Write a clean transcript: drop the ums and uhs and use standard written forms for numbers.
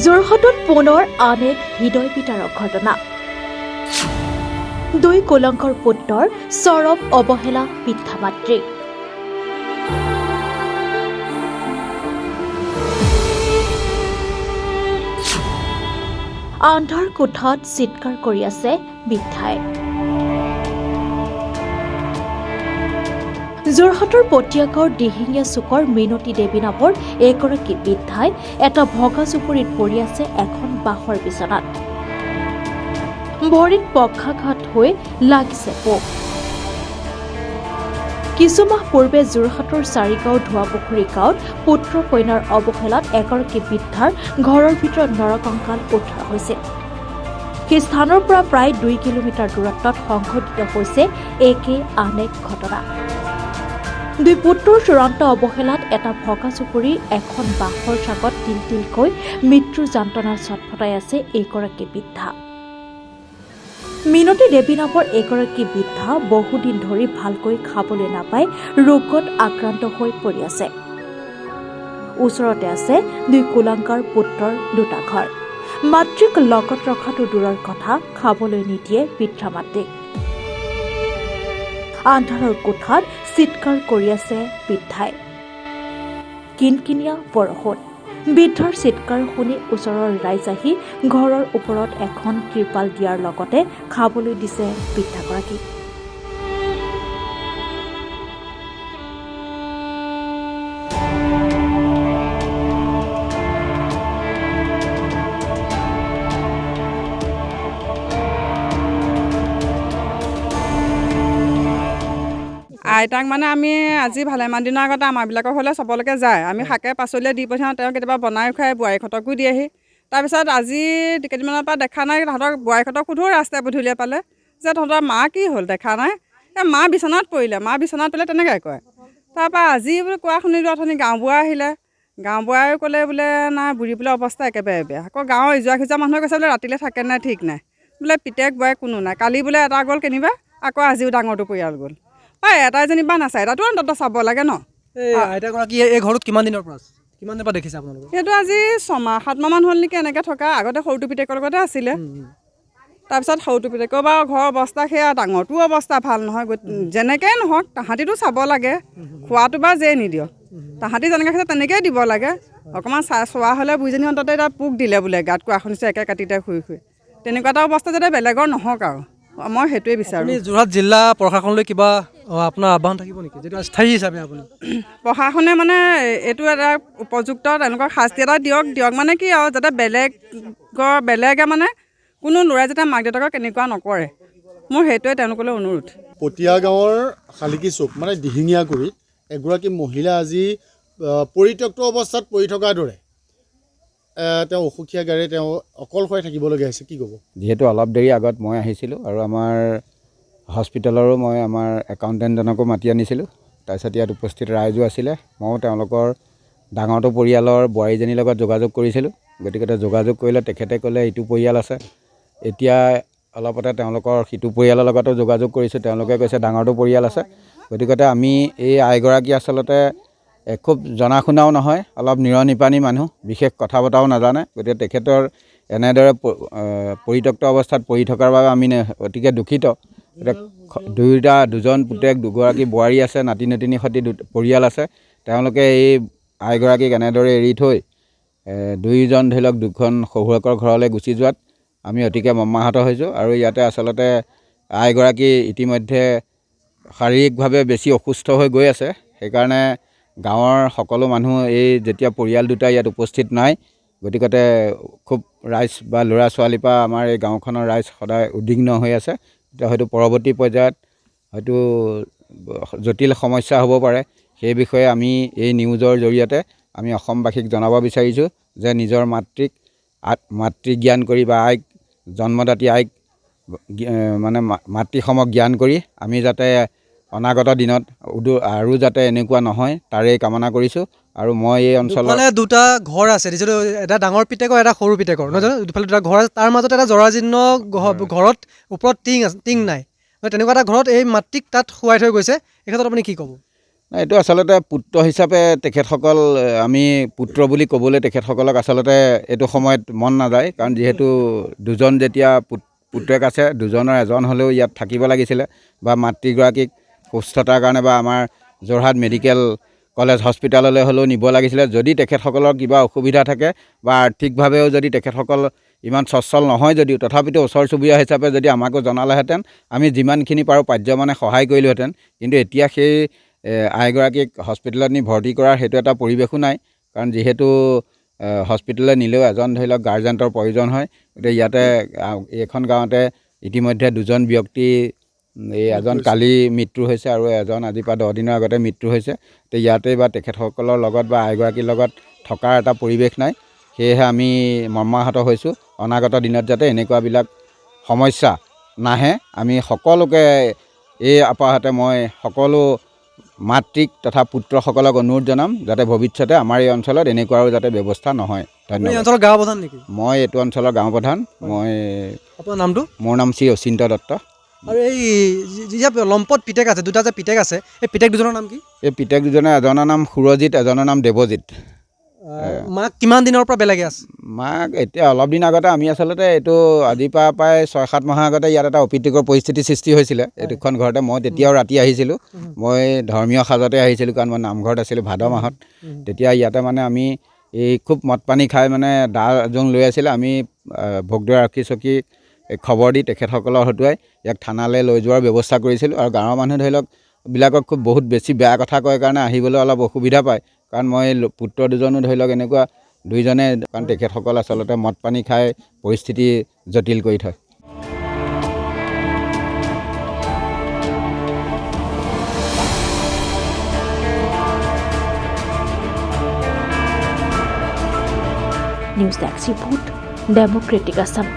যোৰহাটত পুনৰ আন এক হৃদয় বিতাৰক ঘটনা। দুই কুলংকৰ পুত্ৰৰ চৰম অৱহেলা পিতৃ মাতৃক। আন্ধাৰ কোঠাত চিৎকাৰ কৰি আছে বৃদ্ধাই। যোৰহাটৰ পটিয়াগাঁৱৰ দিহিঙীয়া চুকৰ মিনতী দেৱী নামৰ এগৰাকী বৃদ্ধাই এটা ভগা জুপুৰিত পৰি আছে এখন বাঁহৰ বিচনাত। ভৰিত পক্ষাঘাত হৈ লাগিছে পোক। কিছুমাহ পূৰ্বে যোৰহাটৰ চাৰিগাঁও ধোৱাপুখুৰী গাঁৱত পুত্ৰ কন্যাৰ অৱহেলাত এগৰাকী বৃদ্ধাৰ ঘৰৰ ভিতৰত নৰকংকাল উদ্ধাৰ হৈছিল। সেই স্থানৰ পৰা প্ৰায় 2 কিলোমিটাৰ দূৰত্বত সংঘটিত হৈছে একে আন এক ঘটনা। দুই পুত্ৰৰ চূড়ান্ত অৱহেলাত এটা ভগা জুপুৰি এখন বাঁহৰ চাকত তিল তিলকৈ মৃত্যুৰ যন্ত্ৰণাৰ ছটফটাই আছে এইগৰাকী বৃদ্ধা। মিনতী দেৱী নামৰ এগৰাকী বৃদ্ধা বহুদিন ধৰি ভালকৈ খাবলৈ নাপাই ৰোগত আক্ৰান্ত হৈ পৰি আছে। ওচৰতে আছে দুই কুলাংকাৰ পুত্ৰৰ দুটা ঘৰ। মাতৃক লগত ৰখাটো দূৰৰ কথা, খাবলৈ নিদিয়ে পিতৃ মাতৃক। আন্ধাৰৰ কোঠাত চিৎকাৰ কৰি আছে বৃদ্ধাই। কিনকিনীয়া বৰষুণ। বৃদ্ধাৰ চিৎকাৰ শুনি ওচৰৰ ৰাইজ আহি ঘৰৰ ওপৰত এখন ত্ৰিপাল দিয়াৰ লগতে খাবলৈ দিছে বৃদ্ধাগৰাকীক। আইতাক মানে আমি আজি ভালেমান দিনৰ আগতে আমাৰবিলাকৰ ঘৰলৈ চবলৈকে যায়। আমি শাকে পাচলিয়ে দি পঠিয়াওঁ, তেওঁ কেতিয়াবা বনাই খুৱাই বোৱাৰীহঁতকো দিয়েহি। তাৰপিছত আজি কেইদিনমানৰ পৰা দেখা নাই। তাহাঁতক বোৱাৰীহঁতক সোধোঁ ৰাস্তাই পদূলিয়ে পালে যে তহঁতৰ মা কি হ'ল, দেখা নাই। মা বিচনাত পৰিলে তেনেকৈ কয়। তাৰপৰা আজি বোলে কোৱা শুনিলোঁ, অথনি গাঁওবুঢ়া আহিলে। গাঁওবুঢ়াই ক'লে বোলে নাই বুঢ়ী বোলে অৱস্থা একেবাৰে বেয়া। আকৌ গাঁৱৰ ইজোৱা সিজোৱা মানুহে কৈছে বোলে ৰাতিলৈ থাকে নাই ঠিক নাই, বোলে পিতেক বোৱাৰীক কোনো নাই। কালি বোলে এটা গ'ল কেনিবা, আকৌ আজিও ডাঙৰটো পৰিয়াল গ'ল। এটাই যেনিবা নাচায়, এটাতো অন্ততঃ চাব লাগে ন। আইতাগৰাকী এই ঘৰত কিমান দিনৰ পৰা আছে, কিমান দিনৰ পৰা দেখিছে আপোনালোকে? সেইটো আজি 6-7 মাহ হ'ল নেকি এনেকৈ থকা। আগতে সৰুটো পিতেকৰ লগতে আছিলে। তাৰপিছত সৰুটো পিতেকৰ বাৰু ঘৰৰ অৱস্থা সেয়া, ডাঙৰটোও অৱস্থা ভাল নহয়। যেনেকৈ নহওক তাহাঁতিতো চাব লাগে। খোৱাটো বাৰু যেই নিদিয়ক, তাহাঁতি যেনেকৈ খাইছে তেনেকৈয়ে দিব লাগে। অকণমান চোৱা হ'লে বুঢ়ীজনী অন্ততঃ এতিয়া পোক দিলে বোলে গাত, কোৱা শুনিছোঁ একে কাটিতে শুই শুই। তেনেকুৱা এটা অৱস্থা যাতে বেলেগৰ নহওক আৰু মই সেইটোৱে বিচাৰোঁ। যোৰহাট জিলা প্ৰশাসনলৈ কিবা আপোনাৰ আহ্বান থাকিব নেকি, যিটো স্থায়ী হিচাপে আপুনি? প্ৰশাসনে মানে এইটো এটা উপযুক্ত তেনেকুৱা শাস্তি এটা দিয়ক মানে কি আৰু যাতে বেলেগে মানে কোনো ল'ৰাই যাতে মাক দেউতাকক কেনেকুৱা নকৰে, মোৰ সেইটোৱে তেওঁলোকলৈ অনুৰোধ। পটিয়া গাঁৱৰ শালিকি চুক মানে দিহিঙীয়াগুৰিত এগৰাকী মহিলা আজি পৰিত্যক্ত অৱস্থাত পৰি থকাৰ দৰে। তেওঁ অসুখীয়া গাড়ী, তেওঁ অকলশৰে থাকিবলগীয়া হৈছে, কি ক'ব? যিহেতু অলপ দেৰি আগত মই আহিছিলোঁ আৰু আমাৰ হস্পিটেলৰো মই আমাৰ একাউণ্টেণ্টজনকো মাতি আনিছিলোঁ। তাৰপিছত ইয়াত উপস্থিত ৰাইজো আছিলে। ময়ো তেওঁলোকৰ ডাঙৰটো পৰিয়ালৰ বোৱাৰীজনীৰ লগত যোগাযোগ কৰিছিলোঁ। গতিকে যোগাযোগ কৰিলে তেখেতে ক'লে ইটো পৰিয়াল আছে। এতিয়া অলপতে তেওঁলোকৰ সিটো পৰিয়ালৰ লগতো যোগাযোগ কৰিছোঁ, তেওঁলোকে কৈছে ডাঙৰটো পৰিয়াল আছে। গতিকে আমি এই আইগৰাকী আচলতে খুব জনা শুনাও নহয়, অলপ নিৰনিপানী মানুহ, বিশেষ কথা বতৰাও নাজানে। গতিকে তেখেতৰ এনেদৰে পৰিত্যক্ত অৱস্থাত পৰি থকাৰ বাবে আমি অতিকে দুখিত। এতিয়া দুজন পুতেক, দুগৰাকী বোৱাৰী আছে, নাতি নাতিনী সৈতে পৰিয়াল আছে। তেওঁলোকে এই আইগৰাকীক এনেদৰে এৰি থৈ দুয়োজন ধৰি লওক দুখন শহুৰেকৰ ঘৰলৈ গুচি যোৱাত আমি অতিকে মৰ্মাহত হৈছোঁ। আৰু ইয়াতে আচলতে আইগৰাকী ইতিমধ্যে শাৰীৰিকভাৱে বেছি অসুস্থ হৈ গৈ আছে। সেইকাৰণে গাঁৱৰ সকলো মানুহ এই যেতিয়া পৰিয়াল দুটা ইয়াত উপস্থিত নাই, গতিকে খুব ৰাইজ বা ল'ৰা ছোৱালীৰ পৰা আমাৰ এই গাঁওখনৰ ৰাইজ সদায় উদ্বিগ্ন হৈ আছে। এতিয়া হয়তো পৰৱৰ্তী পৰ্যায়ত হয়তো জটিল সমস্যা হ'ব পাৰে। সেই বিষয়ে আমি এই নিউজৰ জৰিয়তে আমি অসমবাসীক জনাব বিচাৰিছোঁ যে নিজৰ মাতৃ জ্ঞান কৰি বা আইক, জন্মদাত্ৰী আইক মানে মাতৃসমক জ্ঞান কৰি আমি যাতে অনাগত দিনত আৰু যাতে এনেকুৱা নহয় তাৰেই কামনা কৰিছোঁ। আৰু মই এই অঞ্চলৰ দুটা ঘৰ আছে, যিটো এটা ডাঙৰ পিতেকৰ, এটা সৰু পিতেকৰ, নহয় জানো? দুফালে দুটা ঘৰ আছে, তাৰ মাজত এটা জৰাজীৰ্ণ ঘৰত ওপৰত টিং নাই। তেনেকুৱা এটা ঘৰত এই মাতৃক তাত শুৱাই থৈ গৈছে। এই ক্ষেত্ৰত আপুনি কি ক'ব? এইটো আচলতে পুত্ৰ হিচাপে তেখেতসকল আমি পুত্ৰ বুলি ক'বলৈ তেখেতসকলক আচলতে এইটো সময়ত মন নাযায়, কাৰণ যিহেতু দুজন যেতিয়া পুত্ৰেক আছে, দুজনৰ এজন হ'লেও ইয়াত থাকিব লাগিছিলে বা মাতৃগৰাকীক সুস্থতাৰ কাৰণে বা আমাৰ যোৰহাট মেডিকেল কলেজ হস্পিটেললৈ হ'লেও নিব লাগিছিলে। যদি তেখেতসকলৰ কিবা অসুবিধা থাকে বা আৰ্থিকভাৱেও যদি তেখেতসকল ইমান সচ্ছল নহয় যদিও তথাপিতো ওচৰ চুবুৰীয়া হিচাপে যদি আমাকো জনালেহেঁতেন, আমি যিমানখিনি পাৰোঁ পাৰ্যমানে সহায় কৰিলোহেঁতেন। কিন্তু এতিয়া সেই আইগৰাকীক হস্পিটেলত নি ভৰ্তি কৰাৰ সেইটো এটা পৰিৱেশো নাই, কাৰণ যিহেতু হস্পিটেললৈ নিলেও এজন ধৰি লওক গাৰ্জেণ্টৰ প্ৰয়োজন হয়। গতিকে ইয়াতে এইখন গাঁৱতে ইতিমধ্যে দুজন ব্যক্তি, এই এজন কালি মৃত্যু হৈছে আৰু এজন আজিৰ পৰা 10 দিনৰ আগতে মৃত্যু হৈছে। তো ইয়াতে বা তেখেতসকলৰ লগত বা আইগৰাকীৰ লগত থকাৰ এটা পৰিৱেশ নাই। সেয়েহে আমি মৰ্মাহত হৈছোঁ। অনাগত দিনত যাতে এনেকুৱাবিলাক সমস্যা নাহে, আমি সকলোকে এই আপাহতে মই সকলো মাতৃক তথা পুত্ৰসকলক অনুৰোধ জনাম যাতে ভৱিষ্যতে আমাৰ এই অঞ্চলত এনেকুৱা আৰু যাতে ব্যৱস্থা নহয়। এই ধন্যবাদ। অঞ্চলৰ গাঁও প্ৰধান নেকি? মই এইটো অঞ্চলৰ গাঁও প্ৰধান। আপোনাৰ নামটো? মোৰ নাম শ্ৰী অচিন্ত দত্ত। আৰু এই যি লম্পট পিতেক আছে, দুটা যে পিতেক আছে, এই পিতেক দুজনৰ নাম কি? এই পিতেক দুজনে, এজনৰ নাম সুৰজিত, এজনৰ নাম দেৱজিত। মাক কিমান দিনৰ পৰা বেলেগে আছে? মাক এতিয়া অলপ দিন আগতে আমি আচলতে এইটো আজিৰ পৰা প্ৰায় 6-7 মাহৰ আগতে ইয়াত এটা অপ্ৰীতিকৰ পৰিস্থিতিৰ সৃষ্টি হৈছিলে এইটোখন ঘৰতে। মই তেতিয়াও ৰাতি আহিছিলোঁ, মই ধৰ্মীয় সাজতে আহিছিলোঁ, কাৰণ মই নামঘৰত আছিলোঁ ভাদ মাহত। তেতিয়া ইয়াতে মানে আমি এই খুব মদ পানী খাই মানে দা এজন লৈ আছিলে। আমি ভোগদৈ আৰক্ষী চকী খবৰ দি তেখেতসকলৰ হতুৱাই ইয়াক থানালৈ লৈ যোৱাৰ ব্যৱস্থা কৰিছিলোঁ। আৰু গাঁৱৰ মানুহে ধৰি লওক বিলাকক খুব বহুত বেছি বেয়া কথা কয় কাৰণে আহিবলৈ অলপ অসুবিধা পায়, কাৰণ মই পুত্ৰ দুজনো ধৰি লওক এনেকুৱা দুইজনে, কাৰণ তেখেতসকল আচলতে মদ পানী খাই পৰিস্থিতি জটিল কৰি থয়। News desk report, Democratic Assam.